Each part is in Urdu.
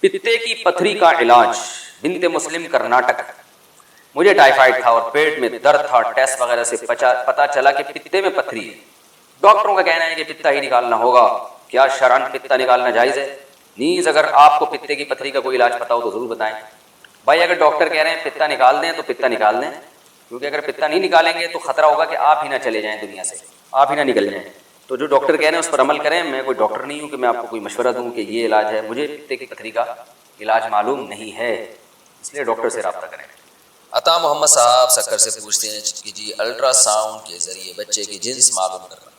پتے کی پتھری کا علاج، بنت مسلم کرناٹک۔ مجھے ٹائیفائڈ تھا اور پیٹ میں درد تھا، ٹیسٹ وغیرہ سے پتا چلا کہ پتے میں پتھری ہے۔ ڈاکٹروں کا کہنا ہے کہ پتا ہی نکالنا ہوگا۔ کیا شرعاً پتا نکالنا جائز ہے؟ نیز اگر آپ کو پتے کی پتھری کا کوئی علاج پتا ہو تو ضرور بتائیں۔ بھائی اگر ڈاکٹر کہہ رہے ہیں پتا نکال دیں تو پتا نکال دیں، کیونکہ اگر پتا نہیں نکالیں گے تو خطرہ ہوگا کہ آپ ہی نہ چلے جائیں دنیا سے، آپ ہی نہ نکل جائیں۔ تو جو ڈاکٹر کہہ رہے ہیں اس پر عمل کریں۔ میں کوئی ڈاکٹر نہیں ہوں کہ میں آپ کو کوئی مشورہ دوں کہ یہ علاج ہے، مجھے پتے کی پتھری کا علاج معلوم نہیں ہے، اس لیے ڈاکٹر سے رابطہ کریں۔ عطا محمد صاحب سکر سے پوچھتے ہیں کہ جی الٹرا ساؤنڈ کے ذریعے بچے کی جنس معلوم کرنا۔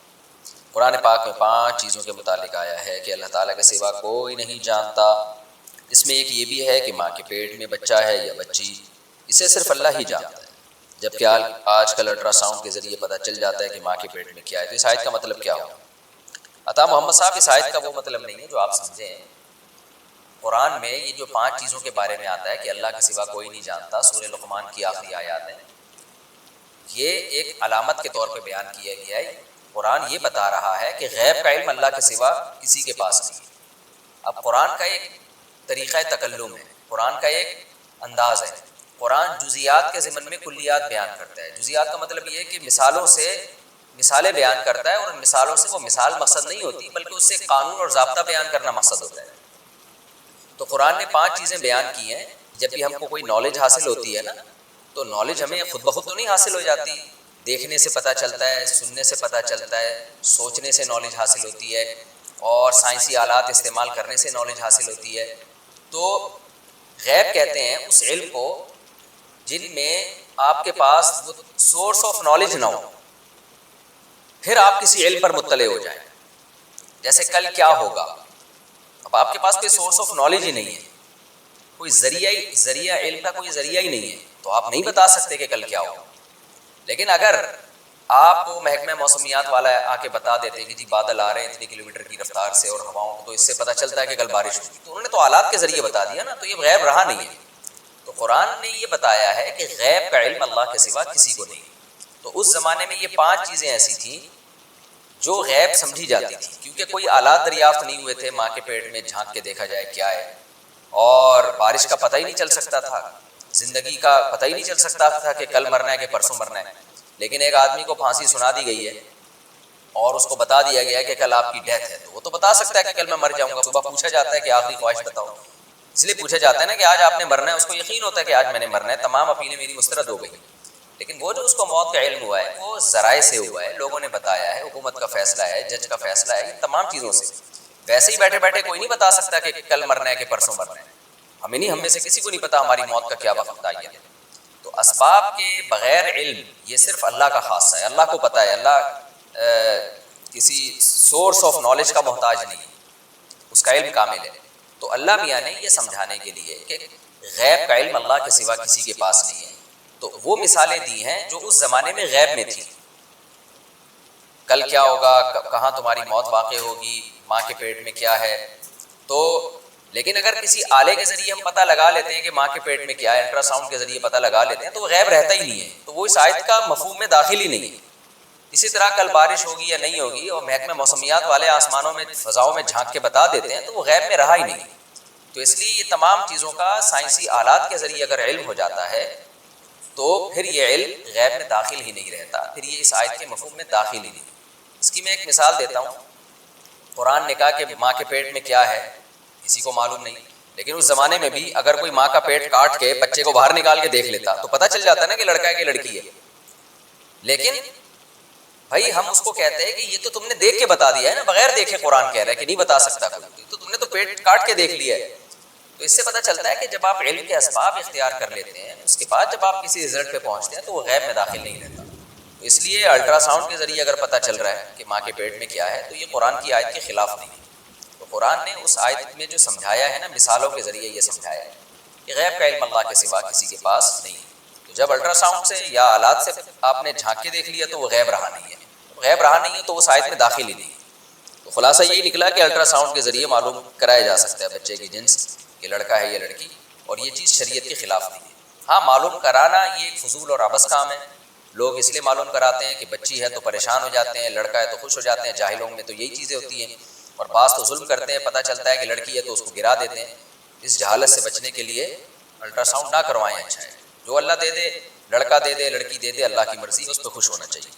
قرآن پاک میں 5 چیزوں کے متعلق آیا ہے کہ اللہ تعالیٰ کے سوا کوئی نہیں جانتا۔ اس میں ایک یہ بھی ہے کہ ماں کے پیٹ میں بچہ ہے یا بچی، اسے صرف اللہ ہی جانتا ہے، جبکہ آج کل الٹرا ساؤنڈ کے ذریعے پتہ چل جاتا ہے کہ ماں کے پیٹ میں کیا ہے۔ تو اس آیت کا مطلب کیا ہو؟ عطا محمد صاحب اس آیت کا وہ مطلب نہیں ہے جو آپ سمجھیں۔ قرآن میں یہ جو 5 چیزوں کے بارے میں آتا ہے کہ اللہ کے سوا کوئی نہیں جانتا، سورہ لقمان کی آخری آیات ہیں، یہ ایک علامت کے طور پہ بیان کیا گیا ہے۔ قرآن یہ بتا رہا ہے کہ غیب کا علم اللہ کے سوا کسی کے پاس نہیں ہے۔ اب قرآن کا ایک طریقہ تکلم ہے، قرآن کا ایک انداز ہے۔ قرآن جزیات کے ضمن میں کلیات بیان کرتا ہے۔ جزیات کا مطلب یہ ہے کہ مثالوں سے مثالیں بیان کرتا ہے، اور ان مثالوں سے وہ مثال مقصد نہیں ہوتی بلکہ اس سے قانون اور ضابطہ بیان کرنا مقصد ہوتا ہے۔ تو قرآن نے 5 چیزیں بیان کی ہیں۔ جب بھی ہم کو کوئی نالج حاصل ہوتی ہے نا، تو نالج ہمیں خود بخود تو نہیں حاصل ہو جاتی، دیکھنے سے پتہ چلتا ہے، سننے سے پتہ چلتا ہے، سوچنے سے نالج حاصل ہوتی ہے، اور سائنسی آلات استعمال کرنے سے نالج حاصل ہوتی ہے۔ تو غیب کہتے ہیں اس علم کو جن میں آپ کے پاس وہ سورس آف نالج نہ ہو، پھر آپ کسی علم پر مطلع ہو جائیں۔ جیسے کل کیا ہوگا، اب آپ کے پاس کوئی سورس آف نالج ہی نہیں ہے، کوئی ذریعہ علم کا کوئی ذریعہ ہی نہیں ہے، تو آپ نہیں بتا سکتے کہ کل کیا ہوگا۔ لیکن اگر آپ کو محکمہ موسمیات والا آ کے بتا دیتے کہ جی بادل آ رہے ہیں اتنی کلومیٹر کی رفتار سے اور ہواؤں، تو اس سے پتہ چلتا ہے کہ کل بارش ہوگی، تو انہوں نے تو آلات کے ذریعے بتا دیا نا، تو یہ غیب رہا نہیں ہے۔ تو قرآن نے یہ بتایا ہے کہ غیب کا علم اللہ کے سوا کسی کو نہیں۔ تو اس زمانے میں یہ 5 چیزیں ایسی تھیں جو غیب سمجھی جاتی تھی، کیونکہ کوئی آلات دریافت نہیں ہوئے تھے ماں کے پیٹ میں جھانک کے دیکھا جائے کیا ہے، اور بارش کا پتہ ہی نہیں چل سکتا تھا، زندگی کا پتہ ہی نہیں چل سکتا تھا کہ کل مرنا ہے کہ پرسوں مرنا ہے۔ لیکن ایک آدمی کو پھانسی سنا دی گئی ہے اور اس کو بتا دیا گیا ہے کہ کل آپ کی ڈیتھ ہے، تو وہ تو بتا سکتا ہے کہ کل میں مر جاؤں گا۔ صبح پوچھا جاتا ہے کہ آخری خواہش بتاؤ، اس لیے پوچھا جاتا ہے نا کہ آج آپ نے مرنا ہے، اس کو یقین ہوتا ہے کہ آج میں نے مرنا ہے، تمام اپیلیں میری مسترد ہو گئی۔ لیکن وہ جو اس کو موت کا علم ہوا ہے وہ ذرائع سے ہوا ہے، لوگوں نے بتایا ہے، حکومت کا فیصلہ ہے، جج کا فیصلہ ہے، ان تمام چیزوں سے۔ ویسے ہی بیٹھے بیٹھے کوئی نہیں بتا سکتا کہ کل مرنا ہے کہ پرسوں مرنا ہے، ہم میں سے کسی کو نہیں پتا ہماری موت کا کیا وقت متعین ہے۔ تو اسباب کے بغیر علم یہ صرف اللہ کا خاصہ ہے، اللہ کو پتہ ہے، اللہ کسی سورس آف نالج کا محتاج نہیں ہے، اس کا علم کامل ہے۔ تو اللہ میاں نے یہ سمجھانے کے لیے کہ غیب کا علم اللہ کے سوا کسی کے پاس نہیں ہے، تو وہ مثالیں دی ہیں جو اس زمانے میں غیب میں تھیں۔ کل کیا ہوگا، کہاں تمہاری موت واقع ہوگی، ماں کے پیٹ میں کیا ہے۔ تو لیکن اگر کسی آلے کے ذریعے ہم پتہ لگا لیتے ہیں کہ ماں کے پیٹ میں کیا ہے، الٹرا ساؤنڈ کے ذریعے پتہ لگا لیتے ہیں، تو وہ غیب رہتا ہی نہیں ہے، تو وہ اس آیت کا مفہوم میں داخل ہی نہیں ہے۔ اسی طرح کل بارش ہوگی یا نہیں ہوگی، اور محکمہ موسمیات والے آسمانوں میں فضاؤں میں جھانک کے بتا دیتے ہیں، تو وہ غیب میں رہا ہی نہیں۔ تو اس لیے یہ تمام چیزوں کا سائنسی آلات کے ذریعے اگر علم ہو جاتا ہے تو پھر یہ علم غیب میں داخل ہی نہیں رہتا، پھر یہ اس آیت کے مفہوم میں داخل ہی نہیں۔ اس کی میں ایک مثال دیتا ہوں۔ قرآن نے کہا کہ ماں کے پیٹ میں کیا ہے کسی کو معلوم نہیں، لیکن اس زمانے میں بھی اگر کوئی ماں کا پیٹ کاٹ کے بچے کو باہر نکال کے دیکھ لیتا تو پتہ چل جاتا نا کہ لڑکا ہے کہ لڑکی ہے۔ لیکن بھائی ہم اس کو کہتے ہیں کہ یہ تو تم نے دیکھ کے بتا دیا ہے نا، بغیر دیکھے قرآن کہہ رہا ہے کہ نہیں بتا سکتا کوئی، تو تم نے تو پیٹ کاٹ کے دیکھ لیا ہے۔ تو اس سے پتہ چلتا ہے کہ جب آپ علم کے اسباب اختیار کر لیتے ہیں، اس کے بعد جب آپ کسی رزلٹ پہ پہنچتے ہیں تو وہ غیب میں داخل نہیں رہتا۔ تو اس لیے الٹرا ساؤنڈ کے ذریعے اگر پتہ چل رہا ہے کہ ماں کے پیٹ میں کیا ہے، تو یہ قرآن کی آیت کے خلاف نہیں ہے۔ تو قرآن نے اس آیت میں جو سمجھایا ہے نا، مثالوں کے ذریعے یہ سمجھایا ہے کہ غیب کا علم اللہ کے سوا کسی کے پاس نہیں ہے۔ تو جب الٹرا ساؤنڈ سے یا آلات سے آپ نے جھانک کے دیکھ لیا تو وہ غیب رہا نہیں ہے، غیب رہا نہیں ہے تو اس آیت میں داخل ہی نہیں ہے۔ تو خلاصہ یہی نکلا کہ الٹرا ساؤنڈ کے ذریعے معلوم کرایا جا سکتا ہے بچے کی جنس کہ لڑکا ہے یا لڑکی، اور یہ چیز شریعت کے خلاف نہیں ہے۔ ہاں معلوم کرانا یہ ایک فضول اور عبث کام ہے، لوگ اس لیے معلوم کراتے ہیں کہ بچی ہے تو پریشان ہو جاتے ہیں، لڑکا ہے تو خوش ہو جاتے ہیں، جاہلوں میں تو یہی چیزیں ہوتی ہیں، اور بعض تو ظلم کرتے ہیں، پتہ چلتا ہے کہ لڑکی ہے تو اس کو گرا دیتے ہیں۔ اس جہالت سے بچنے کے لیے الٹرا ساؤنڈ نہ کروائیں اچھا ہے. جو اللہ دے دے, لڑکا دے دے لڑکی دے دے, اللہ کی مرضی, اس پہ خوش ہونا چاہیے.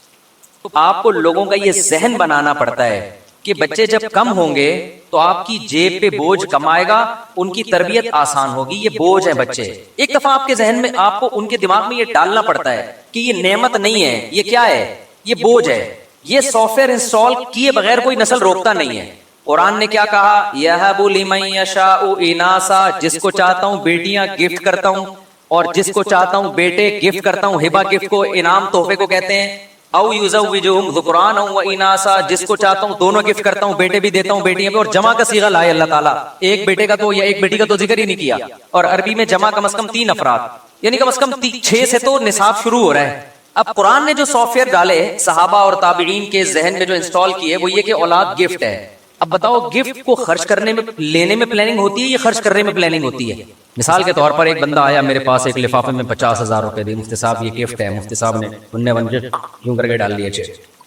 تو آپ کو لوگوں کا یہ ذہن بنانا پڑتا ہے کہ بچے جب کم ہوں گے تو آپ کی جیب پہ بوجھ کم آئے گا, ان کی تربیت آسان ہوگی. یہ بوجھ ہے بچے. ایک دفعہ آپ کے ذہن میں, آپ کو ان کے دماغ میں یہ ڈالنا پڑتا ہے کہ یہ نعمت نہیں ہے, یہ کیا ہے, یہ بوجھ ہے. یہ سافٹ ویئر انسٹال کیے بغیر کوئی نسل روکتا نہیں ہے. قرآن نے کیا کہا, یَهَبُ لِمَن یَشَاءُ إِنَاثًا, جس کو چاہتا ہوں بیٹیاں گفٹ کرتا ہوں, اور جس کو چاہتا ہوں بیٹے گفٹ کرتا ہوں. ہبہ گفٹ کو, انعام تحفے کو کہتے ہیں. او یزوجہم ذکرانا و اناثا, جس کو چاہتا ہوں دونوں گفٹ کرتا ہوں, بیٹے بھی دیتا ہوں بیٹیاں بھی. اور جمع کا صیغہ لائے اللہ تعالیٰ, ایک بیٹے کا تو یا ایک بیٹی کا تو ذکر ہی نہیں کیا. اور عربی میں جمع کم از کم 3 افراد, یعنی کم از کم 6 سے تو نصاب شروع ہو رہا ہے. اب قرآن نے جو سافٹ ویئر ڈالے صحابہ اور تابعین کے ذہن میں جو انسٹال کیے وہ یہ کہ اولاد گفٹ ہے. اب بتاؤ, گفٹ کو خرچ کرنے میں, لینے میں پلاننگ ہوتی ہے یا خرچ کرنے میں پلاننگ ہوتی ہے؟ مثال کے طور پر ایک بندہ آیا میرے پاس, ایک لفافے میں 50,000 روپے دی, مفتی صاحب یہ گفٹ ہے. مفتی صاحب نے اننے ونجے یوں کر کے ڈال لیے.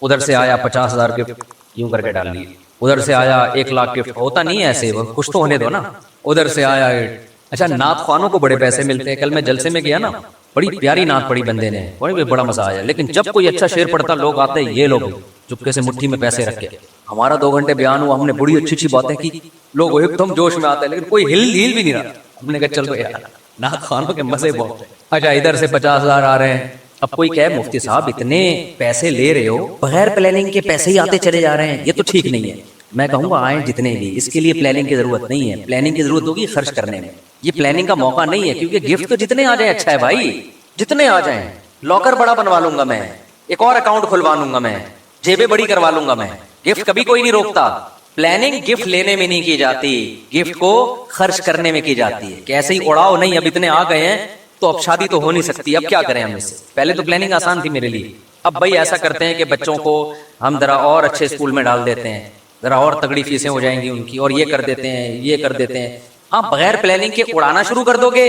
ادھر سے آیا 50,000 گفٹ, یوں کر کے ڈال لیے. ادھر سے آیا 1 لاکھ گفٹ. ہوتا نہیں ہے ایسے, وہ کچھ تو ہونے دو نا. ادھر سے آیا, اچھا نعت خوانوں کو بڑے پیسے ملتے ہیں. کل میں جلسے میں گیا نا, بڑی پیاری نعت پڑھی بندے نے, بڑا مزہ آیا. لیکن جب کوئی اچھا شعر پڑھتا لوگ آتے, یہ لوگ چپکے سے مٹھی میں پیسے رکھ کے. ہمارا 2 گھنٹے بیان ہوا, ہم نے بڑی اچھی باتیں کی, لوگ ایک دم جوش میں آتے ہیں, لیکن کوئی ہل بھی نہیں رہا. ہم نے کہا چلو یار, نعت خوانوں کے مزے بہت. اچھا ادھر سے 50,000 آ رہے ہیں. اب کوئی کہے مفتی صاحب اتنے پیسے لے رہے ہو, بغیر پلاننگ کے پیسے ہی آتے چلے جا رہے ہیں, یہ تو ٹھیک نہیں ہے. میں کہوں گا آئیں جتنے بھی, اس کے لیے پلاننگ کی ضرورت نہیں ہے. پلاننگ کی ضرورت ہوگی خرچ کرنے میں. یہ پلاننگ کا موقع نہیں ہے, کیونکہ گفٹ تو جتنے آ جائیں اچھا ہے بھائی, جتنے آ جائیں. لاکر بڑا بنوا لوں گا میں, ایک اور اکاؤنٹ کھلوا لوں گا میں, جیبیں بڑی کروا لوں گا میں. گفٹ کبھی کوئی نہیں روکتا. پلاننگ گفٹ لینے میں نہیں کی جاتی, گفٹ کو خرچ کرنے میں کی جاتی ہے. کہ ایسے ہی اڑاؤ نہیں, اب اتنے آ گئے ہیں تو اب شادی تو ہو نہیں سکتی, اب کیا کریں ہم اس سے. پہلے تو پلاننگ آسان تھی میرے لیے. اب بھائی ایسا کرتے ہیں کہ بچوں کو ہم ذرا اور اچھے اسکول میں ڈال دیتے ہیں, ذرا اور تگڑی فیسیں ہو جائیں گی ان کی, اور یہ کر دیتے ہیں, یہ کر دیتے ہیں. ہاں بغیر پلاننگ کے اڑانا شروع کر دو گے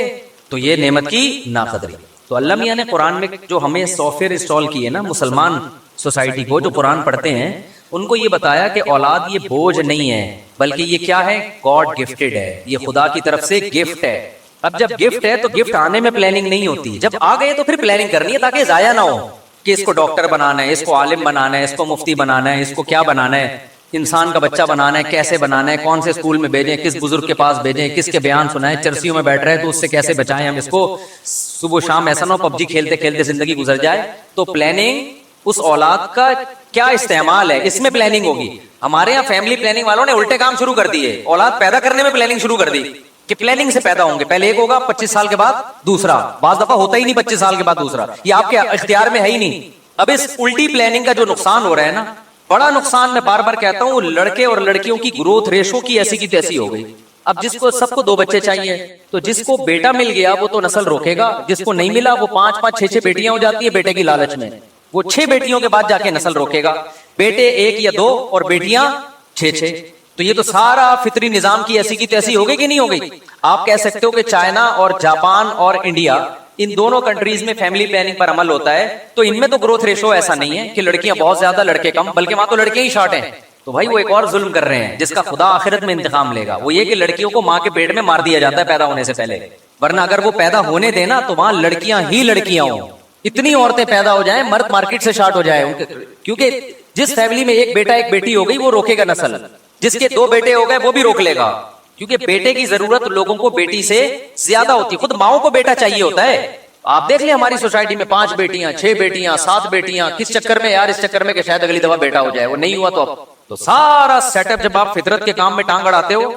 تو یہ نعمت کی ناقدری. تو اللہ میاں نے قرآن میں جو ہمیں سافٹ ویئر انسٹال کیے نا مسلمان سوسائٹی کو, جو قرآن پڑھتے ہیں, ان کو یہ بتایا کہ اولاد یہ بوجھ نہیں ہے, بلکہ یہ کیا ہے, گاڈ گفٹڈ ہے, یہ خدا کی طرف سے گفٹ ہے. اب جب گفٹ ہے تو گفٹ آنے میں پلاننگ نہیں ہوتی, جب آ گئے تو پھر پلاننگ کرنی ہے تاکہ ضائع نہ ہو. کہ اس کو ڈاکٹر بنانا ہے, اس کو عالم بنانا ہے, اس کو مفتی بنانا ہے, اس کو کیا بنانا ہے, انسان کا بچہ بنانا ہے, کیسے بنانا ہے, کون سے اسکول میں بھیجیں, کس بزرگ کے پاس بھیجیں, کس کے بیان سنائیں, چرسیوں میں بیٹھ رہے تو اس سے کیسے بچائیں ہم اس کو, صبح شام ایسا نہ ہو پب جی کھیلتے کھیلتے زندگی گزر جائے. تو پلاننگ اس اولاد کا کیا استعمال ہے, اس میں پلاننگ ہوگی. ہمارے یہاں فیملی پلاننگ والوں نے الٹے کام شروع کر دیے, اولاد پیدا کرنے میں پلاننگ شروع کر دی کہ پلاننگ سے پیدا ہوں گے, پہلے ایک ہوگا 25 سال کے بعد دوسرا, بعض دفعہ ہوتا ہی نہیں 25 سال کے بعد دوسرا, یہ آپ کے اختیار میں ہے ہی نہیں. اب اس الٹی پلاننگ کا جو نقصان ہو رہا ہے نا, بڑا نقصان, میں بار بار کہتا ہوں, لڑکے اور لڑکیوں کی گروتھ ریشو کی ایسی کی تیسی ہو گئی. اب جس کو سب کو 2 بچے چاہیے, تو جس کو بیٹا مل گیا وہ تو نسل روکے گا, جس کو نہیں ملا وہ 5-5 6-6 بیٹیاں ہو جاتی ہیں بیٹے کی لالچ میں, وہ 6 بیٹیوں کے بعد جا کے نسل روکے گا. بیٹے 1 یا 2 اور بیٹیاں 6-6. تو یہ تو سارا فطری نظام کی ایسی کی تیسی ہو گئی کہ نہیں ہو گئی. آپ کہہ سکتے ہو کہ چائنا اور جاپان اور انڈیا, ان دونوں کنٹریز میں فیملی پلاننگ پر عمل ہوتا ہے, تو ان میں تو گروتھ ریشو ایسا نہیں ہے کہ لڑکیاں بہت زیادہ لڑکے کم, بلکہ وہاں تو لڑکے ہی شارٹ ہیں. تو بھائی وہ ایک اور ظلم کر رہے ہیں جس کا خدا آخرت میں انتقام لے گا. وہ یہ کہ لڑکیوں کو ماں کے پیٹ میں مار دیا جاتا ہے پیدا ہونے سے پہلے, ورنہ اگر وہ پیدا ہونے دینا تو وہاں لڑکیاں ہی لڑکیاں ہوں, اتنی عورتیں پیدا ہو جائیں, مرد مارکیٹ سے شارٹ ہو جائے. کیونکہ جس فیملی میں ایک بیٹا ایک بیٹی ہو گئی وہ روکے گا نسل, جس کے 2 بیٹے ہو گئے وہ بھی روک لے گا, کیونکہ بیٹے کی ضرورت لوگوں کو بیٹی سے زیادہ ہوتی ہے. خود ماؤں کو بیٹا چاہیے ہوتا ہے. آپ دیکھ لیں ہماری سوسائٹی میں 5 بیٹیاں 6 بیٹیاں 7 بیٹیاں, کس چکر میں یار, اس چکر میں کہ شاید اگلی دفعہ بیٹا ہو جائے, وہ نہیں ہوا تو اب تو سارا سیٹ اپ جب آپ فطرت کے کام میں ٹانگ اڑاتے ہو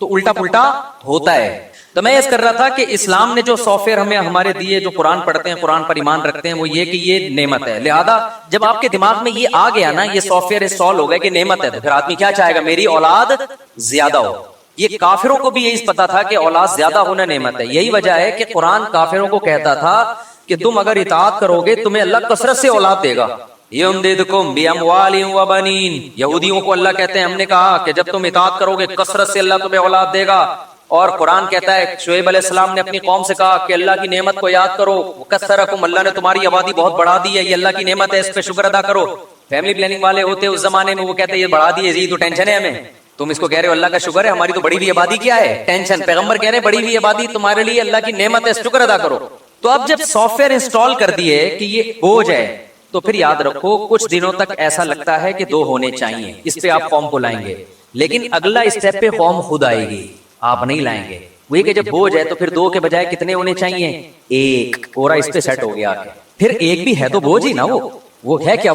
تو الٹا پلٹا ہوتا ہے. تو میں اس کر رہا تھا کہ اسلام نے جو سافٹ ویئر ہمیں ہمارے دیے, جو قرآن پڑھتے ہیں, قرآن پر ایمان رکھتے ہیں, وہ یہ کہ یہ نعمت ہے. لہذا جب آپ کے دماغ میں یہ آ گیا نا, یہ سافٹ ویئر انسٹال ہو گیا کہ نعمت ہے, تو پھر آدمی کیا چاہے گا, میری اولاد زیادہ ہو. یہ کافروں کو بھی یہی پتا تھا کہ اولاد زیادہ ہونا نعمت ہے. یہی وجہ ہے کہ قرآن کافروں کو کہتا تھا کہ تم اگر اطاعت کرو گے تمہیں اللہ کثرت سے اولاد دے گا. یمددکم باموال وبنین, یہودیوں کو اللہ کہتے ہیں ہم نے کہا کہ جب تم اطاعت کرو گے کثرت سے اللہ تمہیں اولاد دے گا. اور قرآن کہتا ہے شعیب علیہ السلام نے اپنی قوم سے کہا کہ اللہ کی نعمت کو یاد کرو, کثرکم, اللہ نے تمہاری آبادی بہت بڑھا دی ہے, یہ اللہ کی نعمت ہے, اس پہ شکر ادا کرو. فیملی پلاننگ والے ہوتے اس زمانے میں, وہ کہتے ہیں یہ بڑھا دی, یزید تو ٹینشن ہے ہمیں, تم اس کو کہہ رہے ہو اللہ کا شکر ہے، ہماری تو بڑی ہوئی آبادی کیا ہے، ٹینشن. پیغمبر کہہ رہے ہیں بڑی ہوئی آبادی تمہارے لیے اللہ کی نعمت ہے، شکر ادا کرو. تو اب جب سافٹ ویئر انسٹال کر دیے کہ یہ بوجھ ہے، تو پھر یاد رکھو کچھ دنوں تک ایسا لگتا ہے کہ 2 ہونے چاہیے، اس پہ آپ قوم کو لائیں گے، لیکن اگلا اسٹیپ پہ قوم خود آئے گی، آپ نہیں لائیں گے. وہی کہ جب بوجھ ہے تو پھر 2 کے بجائے کتنے ہونے چاہیے؟ 1. پورا اس پہ سیٹ ہو گیا. پھر 1 بھی ہے تو بوجھ ہی نا، وہ ہے کیا؟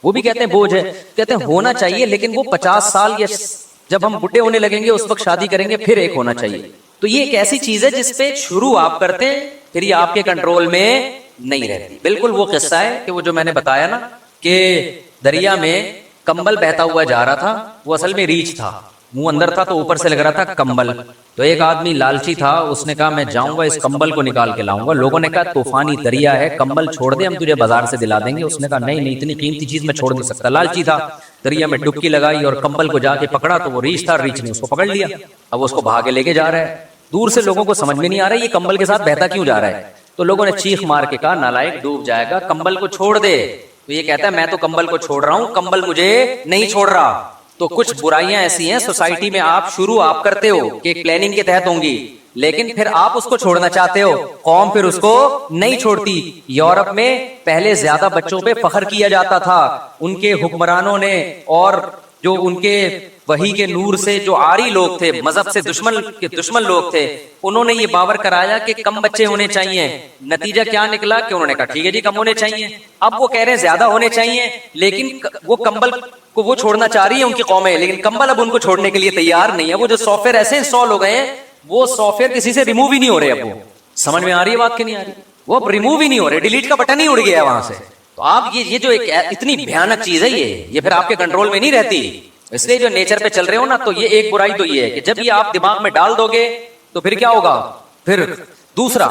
وہ بھی کہتے ہیں بوجھ ہے. کہتے ہیں ہونا چاہیے لیکن وہ 50 سال یا جب ہم بڈھے ہونے لگیں گے اس وقت شادی کریں گے، پھر 1 ہونا چاہیے. تو یہ ایک ایسی چیز ہے جس پہ شروع آپ کرتے ہیں، پھر یہ آپ کے کنٹرول میں نہیں رہتی. بالکل وہ قصہ ہے کہ وہ جو میں نے بتایا نا کہ دریا میں کمبل بہتا ہوا جا رہا تھا، وہ اصل میں ریچھ تھا، منہ اندر تھا تو اوپر سے لگ رہا تھا کمبل. تو ایک آدمی لالچی تھا، اس نے کہا میں جاؤں گا اس کمبل کو نکال کے لاؤں گا. لوگوں نے کہا طوفانی دریا ہے، کمبل چھوڑ دے، ہم تجھے بازار سے دلا دیں گے. اس نے کہا نہیں، اتنی قیمتی چیز میں چھوڑ نہیں سکتا. لالچی تھا، دریا میں ڈبکی لگائی اور کمبل کو جا کے پکڑا تو وہ ریچھ تھا، ریچھ نے اس کو پکڑ لیا. اب اس کو بھاگے لے کے جا رہا ہے. دور سے لوگوں کو سمجھ میں نہیں آ رہا یہ کمبل کے ساتھ بہتا کیوں جا رہا ہے. تو لوگوں نے چیخ مار کے کہا نالائق ڈوب جائے گا، کمبل کو چھوڑ دے. تو یہ کہتا ہے میں تو کمبل کو چھوڑ رہا ہوں، کمبل مجھے نہیں چھوڑ رہا. تو کچھ برائیاں ایسی ہیں سوسائٹی میں، آپ کرتے ہو کہ ایک پلاننگ کے تحت ہوں گی، لیکن پھر آپ اس کو چھوڑنا چاہتے ہو، قوم پھر اس کو نہیں چھوڑتی. یورپ میں پہلے زیادہ بچوں پہ فخر کیا جاتا تھا، ان کے حکمرانوں نے اور جو ان کے وحی کے نور سے جو آری لوگ تھے، مذہب سے دشمن لوگ تھے، انہوں نے یہ باور کرایا کہ کم بچے ہونے چاہیے. نتیجہ کیا نکلا کہ انہوں نے کہا ٹھیک ہے جی کم ہونے چاہیے. اب وہ کہہ رہے ہیں زیادہ ہونے چاہیے، لیکن وہ کمبل کو وہ چھوڑنا چاہ رہی ہے ان کی قومیں، لیکن کمبل اب ان کو چھوڑنے کے لیے تیار نہیں ہے. وہ جو سافٹ ویئر ایسے انسٹال ہو گئے ہیں، وہ سافٹ ویئر کسی سے ریموو ہی نہیں ہو رہے. اب وہ سمجھ میں آ رہی ہے بات کہ نہیں آ رہی؟ وہ اب ریموو ہی نہیں ہو رہے، ڈیلیٹ کا بٹن ہی اڑ گیا ہے وہاں سے. تو آپ یہ جو ایک اتنی بھیانک چیز ہے، یہ پھر آپ کے کنٹرول میں نہیں رہتی. اس لیے جو نیچر پہ چل رہے ہو نا، تو یہ ایک برائی تو یہ ہے کہ جب یہ آپ دماغ میں ڈال دو گے تو پھر کیا ہوگا. پھر دوسرا،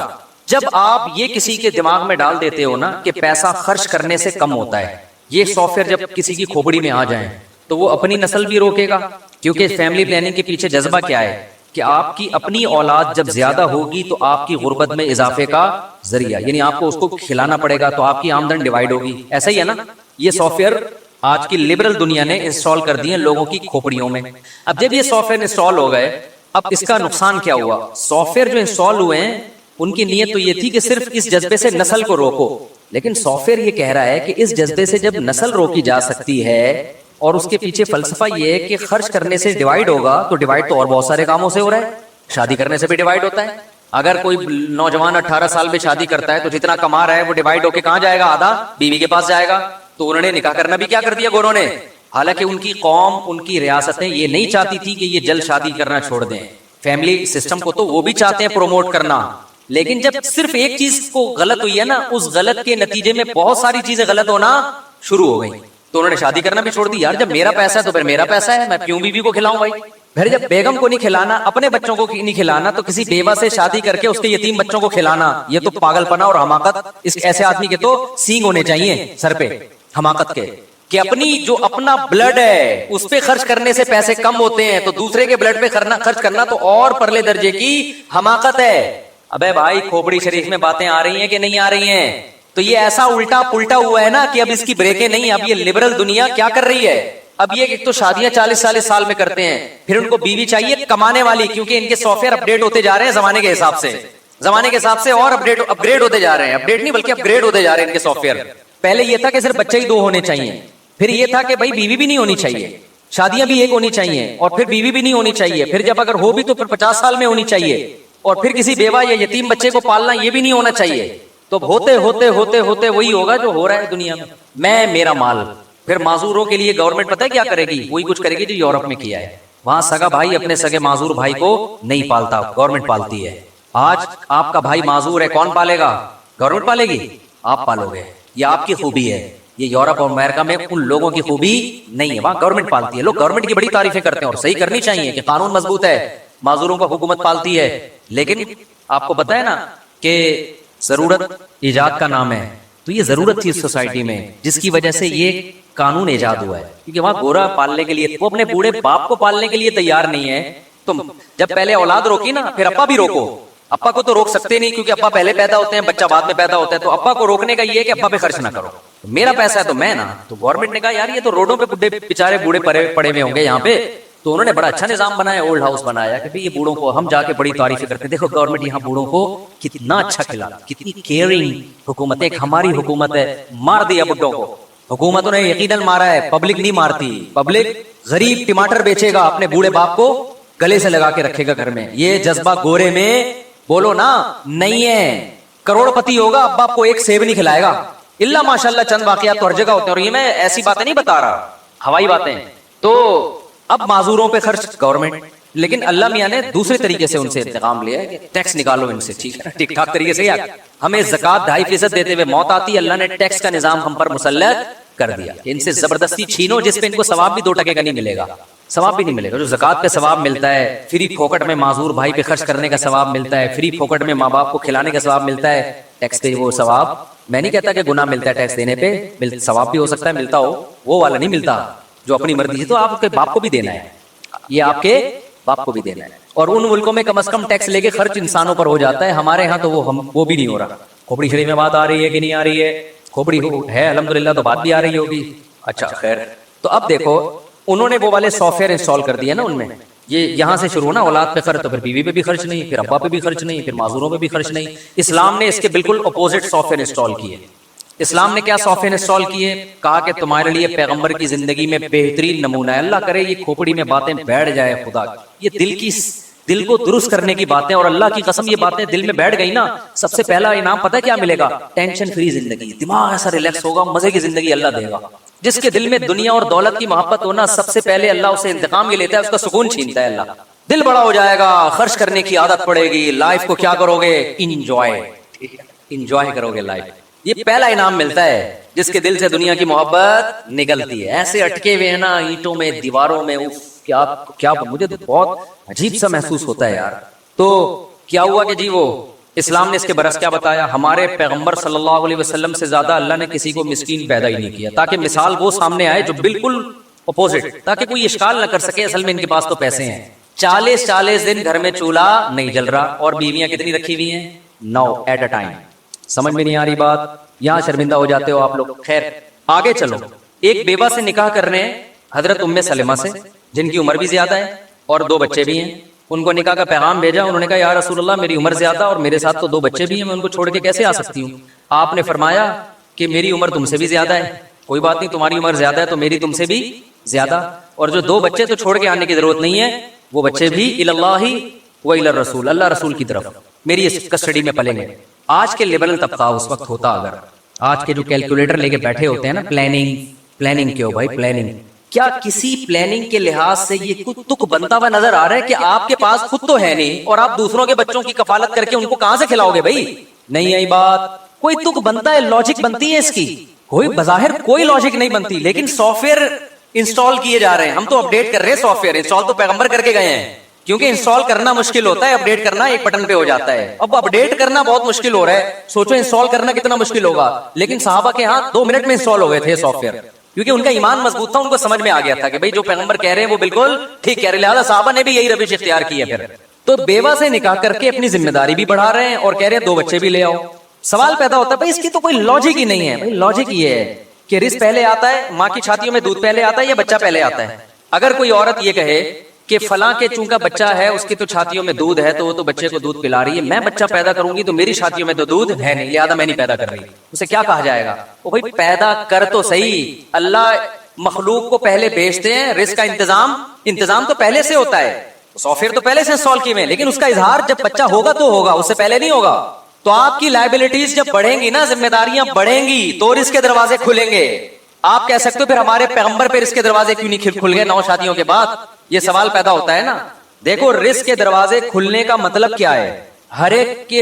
جب آپ یہ کسی کے دماغ میں ڈال دیتے ہو نا کہ پیسہ خرچ کرنے سے کم ہوتا ہے، یہ سافٹ ویئر جب کسی کی کھوپڑی میں آ جائیں تو وہ اپنی نسل بھی روکے گا. کیونکہ فیملی پلاننگ کے پیچھے جذبہ کیا ہے کہ آپ کی اپنی اولاد جب زیادہ ہوگی تو آپ کی غربت میں اضافے کا ذریعہ، یعنی آپ کو اس کو کھلانا پڑے گا تو آپ کی آمدن ڈیوائیڈ ہوگی. ایسا ہی ہے نا. یہ سافٹ ویئر آج کی لبرل دنیا نے انسٹال کر دیے لوگوں کی کھوپڑیوں میں. اب جب یہ سافٹ ویئر انسٹال ہو گئے، اب اس کا نقصان کیا ہوا؟ سافٹ ویئر جو انسٹال ہوئے ہیں ان کی نیت تو یہ تھی کہ صرف اس جذبے سے نسل کو روکو، لیکن سافٹ ویئر یہ کہہ رہا ہے کہ اس جذبے سے جب نسل روکی جا سکتی ہے، اور اس کے پیچھے فلسفہ یہ ہے کہ خرچ کرنے سے ڈیوائیڈ ہوگا، تو ڈیوائیڈ تو اور بہت سارے کاموں سے ہو رہا ہے. شادی کرنے سے بھی ڈیوائیڈ ہوتا ہے. اگر کوئی نوجوان 18 سال میں شادی کرتا ہے تو جتنا کما رہا ہے وہ ڈیوائیڈ ہو کے کہاں جائے گا؟ آدھا بیوی کے پاس جائے گا. تو انہوں نے نکاح کرنا بھی کیا کر دیا گوروں نے، حالانکہ ان کی قوم، ان کی ریاستیں یہ نہیں چاہتی تھی کہ یہ جلد شادی کرنا چھوڑ دیں. فیملی سسٹم کو تو وہ بھی چاہتے ہیں پروموٹ کرنا، لیکن جب صرف ایک چیز کو غلط ہوئی ہے نا، اس غلط کے نتیجے میں بہت ساری چیزیں غلط ہونا شروع ہو گئی. تو انہوں نے شادی کرنا بھی چھوڑ دی. یار جب میرا پیسہ ہے تو پھر میرا پیسہ ہے، میں کیوں بیوی کو کھلاؤں بھائی؟ پھر جب بیگم کو نہیں کھلانا، اپنے بچوں کو نہیں کھلانا، تو کسی بیوہ سے شادی کر کے اس کے یتیم بچوں کو کھلانا، یہ تو پاگل پنا اور حماقت. اس ایسے آدمی کے تو سینگ ہونے چاہیے سر پہ حماقت کے، کہ اپنی جو اپنا بلڈ ہے اس پہ خرچ کرنے سے پیسے کم ہوتے ہیں، تو دوسرے کے بلڈ پہ خرچ کرنا تو اور پرلے درجے کی حماقت ہے. ابے بھائی کھوپڑی شریف میں باتیں آ رہی ہیں کہ نہیں آ رہی ہیں؟ تو یہ ایسا الٹا پلٹا ہوا ہے نا کہ اب اس کی بریکیں نہیں. اب یہ لبرل دنیا کیا کر رہی ہے؟ اب یہ ایک تو شادیاں 40 سال میں کرتے ہیں، پھر ان کو بیوی چاہیے کمانے والی، کیونکہ ان کے سافٹ ویئر اپڈیٹ ہوتے جا رہے ہیں زمانے کے حساب سے اور اپگریڈ ہوتے جا رہے ہیں. اپڈیٹ نہیں بلکہ اپگریڈ ہوتے جا رہے ہیں ان کے سافٹ ویئر. پہلے یہ تھا کہ صرف بچے ہی 2 ہونے چاہیے، پھر یہ تھا کہ بھائی بیوی بھی نہیں ہونی چاہیے، شادیاں بھی 1 ہونی چاہیے، اور پھر بیوی بھی نہیں ہونی چاہیے، پھر جب اگر ہو بھی تو پھر 50 سال میں ہونی چاہیے، اور پھر کسی بیوہ یا یتیم بچے کو پالنا یہ بھی نہیں ہونا چاہیے. تو ہوتے ہوتے ہوتے ہوتے وہی ہوگا جو ہو رہا ہے دنیا میں میرا مال. پھر معذوروں کے لیے گورنمنٹ پتہ ہے کیا کرے گی؟ وہی کچھ کرے گی جو یورپ میں کیا ہے. وہاں سگا بھائی اپنے سگے معذور بھائی کو نہیں پالتا، گورنمنٹ پالتی ہے. آج آپ کا بھائی معذور ہے، کون پالے گا؟ گورنمنٹ پالے گی، آپ پالو گے. یہ آپ کی خوبی ہے. یہ یورپ اور امریکہ میں ان لوگوں کی خوبی نہیں ہے، وہاں گورنمنٹ پالتی ہے. لوگ گورنمنٹ کی بڑی تعریفیں کرتے ہیں اور صحیح کرنی چاہیے کہ قانون مضبوط ہے، معذوروں کا حکومت پالتی ہے. لیکن آپ کو پتہ ہے نا کہ ضرورت ایجاد کا نام ہے. تو یہ ضرورت تھی اس سوسائٹی میں جس کی وجہ سے یہ قانون ایجاد ہوا ہے. کیونکہ وہاں گورا پالنے کے لیے، وہ اپنے بوڑھے باپ کو پالنے کے لیے تیار نہیں ہے. تم جب پہلے اولاد روکی نا، پھر ابا بھی روکو. ابا کو تو روک سکتے نہیں کیونکہ ابا پہلے پیدا ہوتے ہیں، بچہ بعد میں پیدا ہوتا ہے. تو ابا کو روکنے کا یہ ہے کہ ابا پہ خرچ نہ کرو، میرا پیسہ ہے تو میں نا. تو گورنمنٹ نے کہا یار یہ تو روڈوں پہ بڈھے بیچارے بوڑھے پڑے ہوئے ہوں گے یہاں پہ، تو انہوں نے بڑا اچھا نظام بنایا, اولڈ ہاؤس بنایا کہ یہ بوڑھوں کو ہم جا کے بڑی تعریفیں کرتے ہیں, دیکھو گورنمنٹ یہاں بوڑھوں کو کتنا اچھا کھلا, کتنی کیئرنگ حکومت ہے, ایک ہماری حکومت ہے. مار دیا بڈھوں کو, حکومتوں نے یقیناً مارا ہے, پبلک نہیں مارتی. پبلک غریب ٹماٹر بیچے گا اپنے بوڑھے باپ کو گلے سے لگا کے رکھے گا گھر میں. یہ جذبہ گورے میں بولو نا نہیں ہے. کروڑ پتی ہوگا اب باپ کو ایک سیب نہیں کھلائے گا, اللہ ماشاءاللہ چند واقعات تو ہر جگہ ہوتے ہیں, اور یہ میں ایسی باتیں نہیں بتا رہا, ہوائی باتیں. تو اب معذوروں پہ خرچ گورنمنٹ, لیکن اللہ میاں نے دوسرے طریقے سے ان سے انتقام لیا ہے کہ ٹیکس نکالو ان سے, ٹھیک ہے ٹھیک ٹھاک طریقے سے. ہمیں زکات 2.5% دیتے ہوئے موت آتی, اللہ نے ٹیکس کا نظام ہم پر مسلط کر دیا کہ ان سے زبردستی چھینو, جس پہ ان کو ثواب بھی 2% کا نہیں ملے گا, ثواب بھی نہیں ملے گا. جو زکات پہ ثواب ملتا ہے, فری پھوکٹ میں معذور بھائی پہ خرچ کرنے کا ثواب ملتا ہے, فری پھوکٹ میں ماں باپ کو کھلانے کا ثواب ملتا ہے, ٹیکس پہ وہ ثواب, میں نہیں کہتا کہ گناہ ملتا ہے ٹیکس دینے پہ, ثواب بھی ہو سکتا ہے ملتا ہو, وہ والا نہیں ملتا جو اپنی مرضی سے. تو آپ کے باپ کو بھی دینا ہے, یہ آپ کے باپ کو بھی دینا ہے. اور ان ملکوں میں کم از کم ٹیکس لے کے خرچ انسانوں پر ہو جاتا ہے, ہمارے ہاں تو وہ بھی نہیں ہو رہا. کھوپڑی شریف میں بات آ رہی ہے کہ نہیں آ رہی ہے؟ کھوپڑی ہے الحمدللہ, تو بات بھی آ رہی ہوگی. اچھا خیر. تو اب دیکھو انہوں نے وہ والے سافٹ ویئر انسٹال کر دیے نا ان میں, یہ یہاں سے شروع ہونا اولاد پہ خرچ, تو پھر بیوی پہ بھی خرچ نہیں, پھر ابا پہ بھی خرچ نہیں, پھر معذوروں پہ بھی خرچ نہیں. اسلام نے اس کے بالکل اپوزٹ سافٹ ویئر انسٹال کیے. اسلام نے کیا سافٹ ویئر انسٹال کیے؟ کہا کہ تمہارے لیے پیغمبر کی زندگی میں بہترین نمونہ ہے. اللہ کرے یہ کھوپڑی میں باتیں بیٹھ جائے خدا, یہ دل کو درست کرنے کی باتیں, اور اللہ کی قسم یہ باتیں دل میں بیٹھ گئی نا, سب سے پہلا انعام پتہ ہے کیا ملے گا؟ ٹینشن فری زندگی, دماغ ایسا ریلیکس ہوگا, مزے کی زندگی اللہ دے گا. جس کے دل میں دنیا اور دولت کی محبت ہونا, سب سے پہلے اللہ اسے انتقام یہ لیتا ہے, اس کا سکون چھینتا ہے اللہ. دل بڑا ہو جائے گا, خرچ کرنے کی عادت پڑے گی, لائف کو کیا کرو گے؟ انجوائے کرو گے لائف. یہ پہلا انعام ملتا ہے جس کے دل سے دنیا کی محبت نکلتی ہے. ایسے اٹکے ہوئے ہیں نا اینٹوں میں, دیواروں میں, کیا مجھے تو بہت عجیب سا محسوس ہوتا ہے یار. تو کیا ہوا کہ جی وہ اسلام نے اس کے برعکس کیا بتایا؟ ہمارے پیغمبر صلی اللہ علیہ وسلم سے زیادہ اللہ نے کسی کو مسکین پیدا ہی نہیں کیا, تاکہ مثال وہ سامنے آئے جو بالکل اپوزٹ, تاکہ کوئی اشکال نہ کر سکے اصل میں ان کے پاس تو پیسے ہیں. 40 دن گھر میں چولہا نہیں جل رہا, اور بیویاں کتنی رکھی ہوئی ہیں؟ 9 ایٹ اے ٹائم. سمجھ میں نہیں آ رہی بات؟ یہاں شرمندہ ہو جاتے ہو آپ لوگ. خیر آگے چلو. ایک بیوہ سے نکاح کر رہے ہیں حضرت ام سلمہ سے, جن کی عمر بھی زیادہ ہے اور 2 بچے بھی ہیں. ان کو نکاح کا پیغام بھیجا, انہوں نے کہا یا رسول اللہ میری عمر زیادہ اور میرے ساتھ تو 2 بچے بھی ہیں, میں ان کو چھوڑ کے کیسے آ سکتی ہوں؟ آپ نے فرمایا کہ میری عمر تم سے بھی زیادہ ہے, کوئی بات نہیں, تمہاری عمر زیادہ ہے تو میری تم سے بھی زیادہ, اور جو 2 بچے تو چھوڑ کے آنے کی ضرورت نہیں ہے, وہ بچے بھی اللہ و الی الرسول, اللہ رسول کی طرف میری کسٹڈی میں پلیں گے. آج کے لیبرل طبقہ اس وقت ہوتا, اگر آج کے جو کیلکولیٹر لے کے بیٹھے ہوتے ہیں نا, پلاننگ کیوں بھائی پلاننگ, کیا کسی پلاننگ کے لحاظ سے یہ کچھ تک بنتا ہوا نظر آ رہا ہے کہ آپ کے پاس خود تو ہے نہیں, اور آپ دوسروں کے بچوں کی کفالت کر کے ان کو کہاں سے کھلاؤ گے بھائی؟ نہیں آئی بات. کوئی تک بنتا ہے, لاجک بنتی ہے اس کی, کوئی بظاہر کوئی لاجک نہیں بنتی, لیکن سافٹ ویئر انسٹال کیے جا رہے ہیں. ہم تو اپڈیٹ کر رہے ہیں سافٹ ویئر, انسٹال تو پیغمبر کر کے گئے ہیں, کیونکہ انسٹال کرنا مشکل ہوتا ہے, اپڈیٹ کرنا ایک بٹن پہ ہو جاتا ہے. اب اپڈیٹ کرنا بہت مشکل ہو رہا ہے, سوچو انسٹال کرنا کتنا مشکل ہوگا. لیکن صحابہ کے ہاں 2 منٹ میں انسٹال ہو گئے تھے سافٹ ویئر, کیونکہ ان کا ایمان مضبوط تھا, ان کو سمجھ میں آ گیا تھا کہ بھائی جو پیغمبر کہہ رہے ہیں وہ بالکل ٹھیک کہہ رہے ہیں, لہٰذا صحابہ نے بھی یہی روش اختیار کی ہے. پھر تو بیوہ سے نکاح کر کے اپنی ذمہ داری بھی بڑھا رہے ہیں اور کہہ رہے ہیں 2 بچے بھی لے آؤ. سوال پیدا ہوتا ہے بھائی اس کی تو کوئی لاجک ہی نہیں ہے. بھائی لاجک یہ ہے کہ رزق پہلے آتا ہے, ماں کی چھاتیوں میں دودھ پہلے آتا ہے یا بچہ پہلے آتا ہے؟ اگر کوئی عورت یہ کہے کہ فلاں کے چونکہ بچہ ہے, اس کی تو چھاتیوں میں دودھ ہے, تو وہ تو بچے کو دودھ پلا رہی ہے, میں بچہ پیدا کروں گی تو میری چھاتیوں میں تو دودھ ہے نہیں, لہذا میں نہیں پیدا کر رہی, اسے کیا کہا جائے گا؟ وہ بھائی پیدا کر تو صحیح, اللہ مخلوق کو پہلے بھیجتے ہیں, رزق کا انتظام تو پہلے سے ہوتا ہے, سافٹ ویئر تو پہلے سے انسٹال کیے ہیں, لیکن اس کا اظہار جب بچہ ہوگا تو ہوگا, اس سے پہلے نہیں ہوگا. تو آپ کی لائبلٹیز جب بڑھیں گی نا, ذمہ داریاں بڑھیں گی, تو رزق کے دروازے کھلیں گے. آپ کہہ سکتے ہو پھر ہمارے پیغمبر پہ رزق کے دروازے کیوں نہیں کھل گئے 9 شادیوں کے بعد؟ یہ سوال پیدا ہوتا ہے نا. دیکھو رزق کے دروازے کھلنے کا مطلب کیا ہے؟ ہر ایک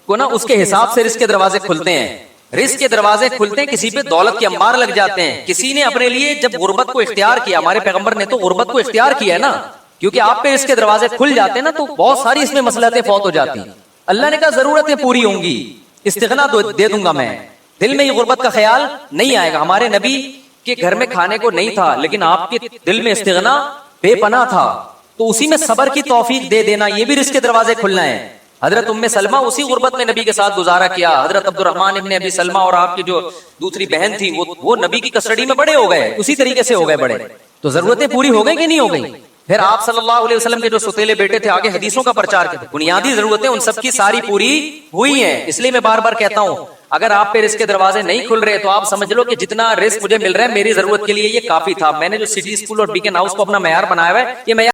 کو نا اس کے حساب سے رزق کے دروازے کھلتے ہیں. رزق کے دروازے کھلتے ہیں, کسی پہ دولت کے انبار لگ جاتے ہیں, کسی نے اپنے لیے جب غربت کو اختیار کیا, ہمارے پیغمبر نے تو غربت کو اختیار کیا ہے نا, کیونکہ آپ پہ رزق کے دروازے کھل جاتے ہیں نا, تو بہت ساری اس میں مصلحتیں فوت ہو جاتی. اللہ نے کہا ضرورتیں پوری ہوں گی, استغنا دے دوں گا میں, دل میں یہ غربت کا خیال نہیں آئے گا. ہمارے نبی کے گھر میں کھانے کو نہیں تھا, لیکن آپ کے دل میں استغنا بے پناہ تھا, تو اسی میں صبر کی توفیق دے دینا, یہ بھی رزق کے دروازے کھلنا ہے. حضرت ام سلمہ اسی غربت میں نبی کے ساتھ گزارا کیا. حضرت عبد الرحمن ابن ابی سلمہ اور آپ کی جو دوسری بہن تھی وہ نبی کی کسٹڈی میں بڑے ہو گئے, اسی طریقے سے ہو گئے بڑے. تو ضرورتیں پوری ہو گئی کہ نہیں ہو گئی؟ پھر آپ صلی اللہ علیہ وسلم کے جو ستیلے بیٹے تھے آگے حدیثوں کا پرچار کرتے، بنیادی ضرورتیں ان سب کی ساری پوری ہوئی ہیں. اس لیے میں بار بار کہتا ہوں اگر آپ پہ رزق کے دروازے نہیں کھل رہے تو آپ سمجھ لو کہ جتنا رزق مجھے مل رہا ہے میری ضرورت کے لیے یہ کافی تھا. میں نے جو سٹی اسکول اور بیکن ہاؤس کو اپنا معیار بنایا ہوا ہے یہ معیار